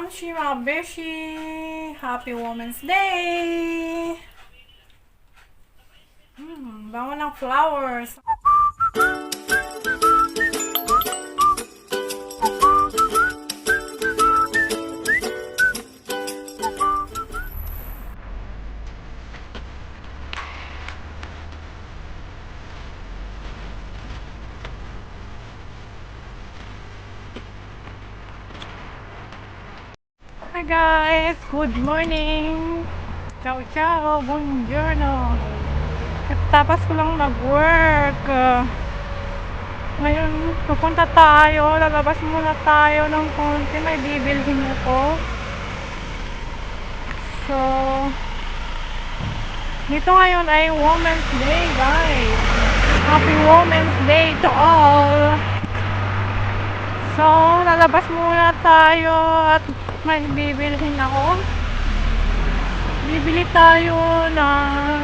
Mamshi, mga beshi! Happy Women's Day! Bango ng flowers. Hi guys! Good morning! Ciao ciao! Buongiorno! Tapos ko lang mag-work. Ngayon, pupunta tayo. Lalabas muna tayo ng konti. May bibilhin ako. So, dito ngayon ay Women's Day, guys. Happy Women's Day to all! So, lalabas muna tayo at may bibilhin ako. Bibili tayo ng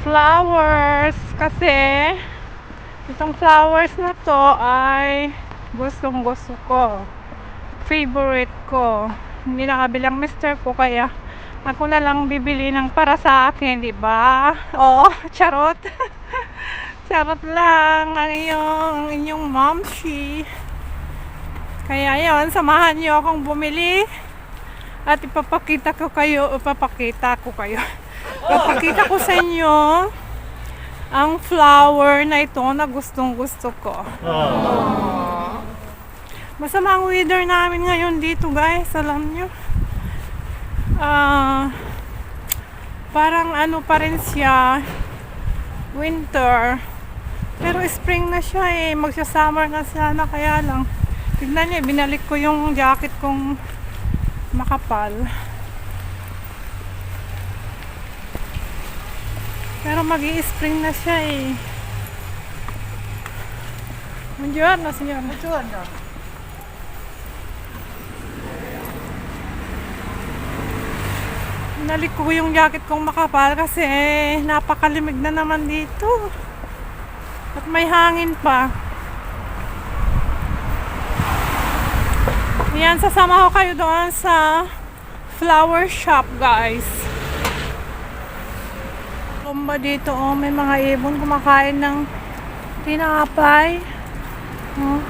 flowers kasi itong flowers na to ay gustong gusto ko, favorite ko. Hindi nakabilang mister ko, kaya ako na lang bibili ng para sa akin, di ba? Oh, charot. Charot lang ang inyong momshi. Kaya yon, samahan niyo akong bumili at ipapakita ko sa inyo ang flower na ito na gustong gusto ko. Masama ang weather namin ngayon dito, guys. Alam nyo, parang ano pa rin siya, winter, pero spring na siya eh. Magsa-summer na sana, kaya lang tignan niyo, binalik ko yung jacket kong makapal. Pero magi-spring na siya eh. Buongiorno, signor. Buongiorno. Binalik ko yung jacket kong makapal kasi napakalimig na naman dito. At may hangin pa. Yan, sasama ko kayo doon sa flower shop, guys. Lumba dito, oh, may mga ibon kumakain ng tinapay. Oh.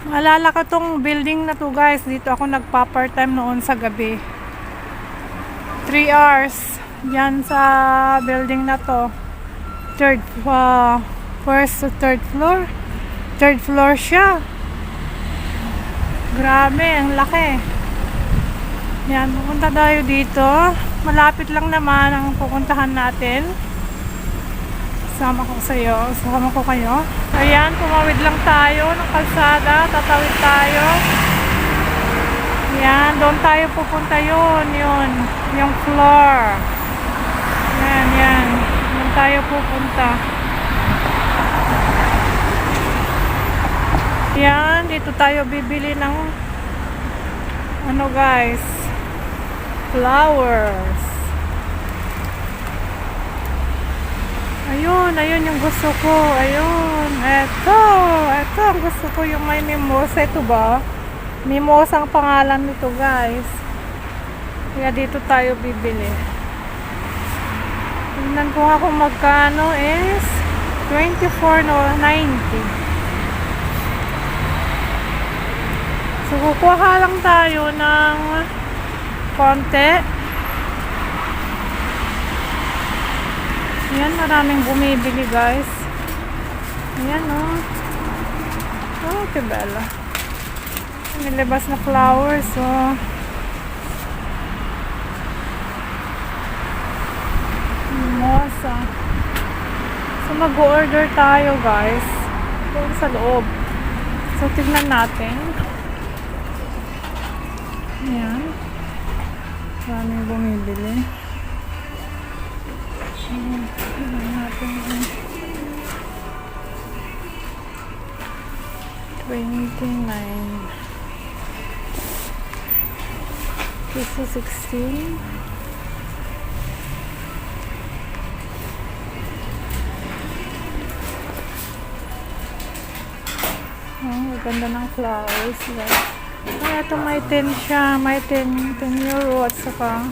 Maalala ko tong building na to, guys. Dito ako nagpa-part-time noon sa gabi. 3 hours. Yan sa building na to. First to third floor. Third floor siya. Grabe, ang laki. Yan, pupunta tayo dito. Malapit lang naman ang pupuntahan natin. Sama ko kayo. Ayan, tumawid lang tayo ng kalsada, tatawid tayo. Ayan, doon tayo pupunta, yun, yung floor. Yan, doon tayo pupunta. Ayan, dito tayo bibili ng ano, guys, flowers. Ayun yung gusto ko. Ayun. Ito ang gusto ko, yung may mimosa. Ito ba? Mimosa ang pangalan nito, guys. Kaya dito tayo bibili. Tingnan ko nga kung magkano is $24.90. So, kukuha lang tayo ng konti. Ayan, maraming bumibili, guys. Ayan, oh. Oh, que bella. Nilabas na flowers, oh. Mimosa. So, mag-order tayo, guys. Doon sa loob. So, tignan natin. Ayan. Maraming bumibili. Tignan natin. 29. This is 16. Ganda ng flowers, guys. Ito may 10 siya. May 10 euro at saka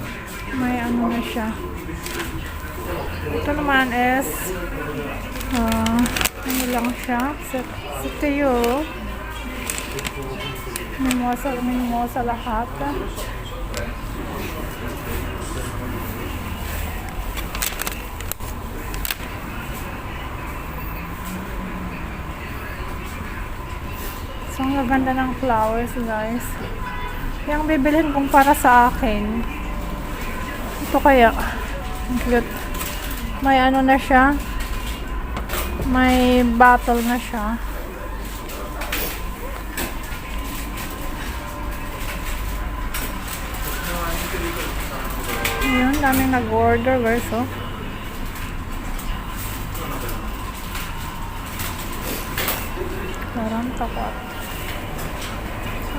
may ano na siya. Ito naman is ano lang siya. 60 euro. Mimosa lahat. So, ang ganda ng flowers, guys. Yung bibilhin kong para sa akin. Ito kaya. Ang cute. May ano na siya. May bottle na siya. Ayan, daming nag-order, guys, oh. Parang tapat.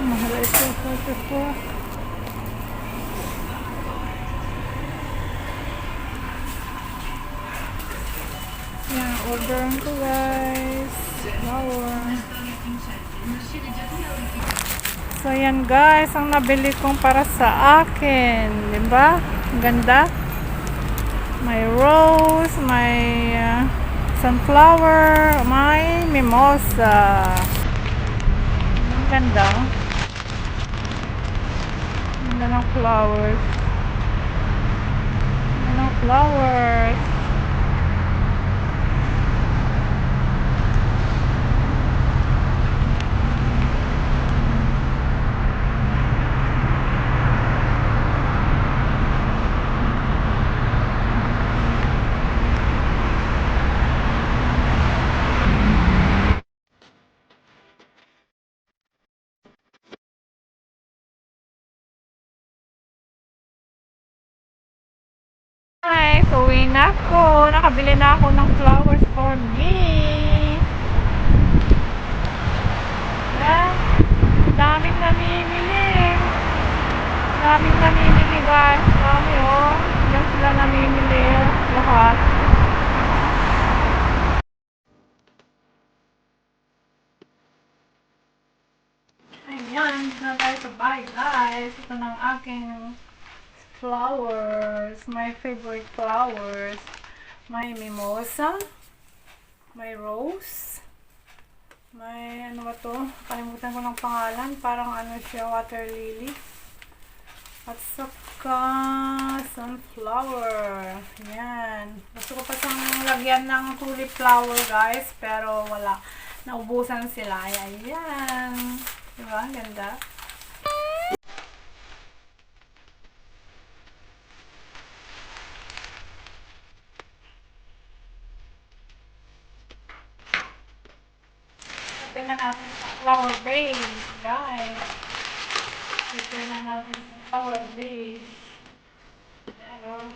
Mahal ito. 44. Yan, orderan ko, guys. Flower. So, yan, guys. Ang nabili kong para sa akin. Diba? Ang ganda. May rose. May sunflower. May mimosa. Ang ganda. Ang ganda ng flowers. Ang ganda ng flowers. Guys, uwi na ako. Nakabili na ako ng flowers for me. Yan. Daming namimili. Daming namimili, guys. Dami, oh. Diyan sila namimili. Lahat. Ayan. Na tayo sa bahay, guys. Ito ng aking flowers, my favorite flowers. May mimosa, may rose, may ano ba to? Kalimutan ko ng pangalan. Parang ano siya, water lily. At saka sunflower. Yan. Gusto ko pa siyang lagyan ng tulip flower, guys. Pero wala. Naubusan sila. Ayan. Diba? Ganda. Tingnan natin sa flower base, guys. Tingnan natin sa flower base. Ayan.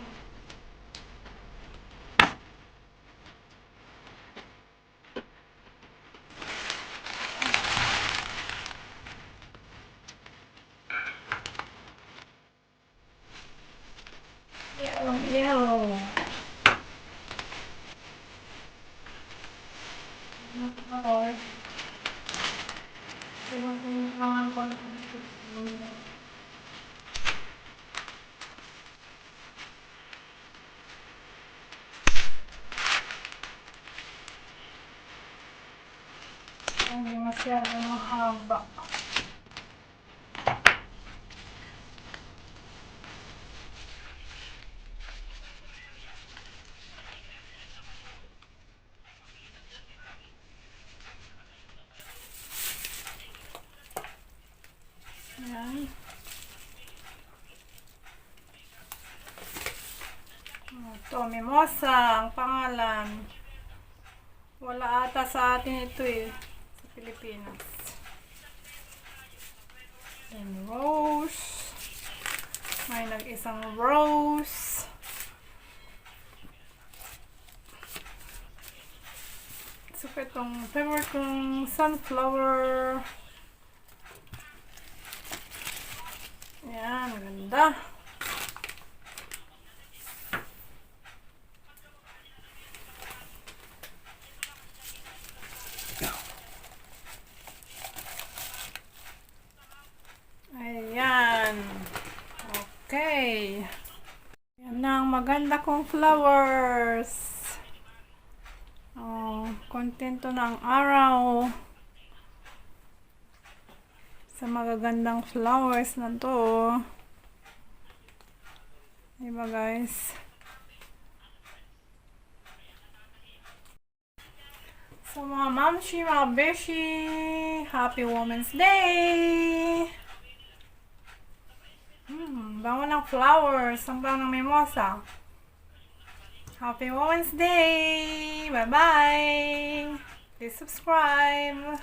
Yellow. Color. Hindi masyado mahaba. Ayan. Ito, mimosa ang pangalan. Wala ata sa atin ito eh. Sa Pilipinas. And rose. May nag-isang rose. So, itong favorite kong sunflower. Yan, ganda. Ayan. Okay. Yan na ang maganda kong flowers. Oh, kontento na ang araw. Sa magagandang flowers na to. Diba guys? So mga mamshi, mga beshi, Happy Women's Day! Bango ng flowers. Ang bango ng mimosa. Happy Women's Day! Bye-bye! Please subscribe!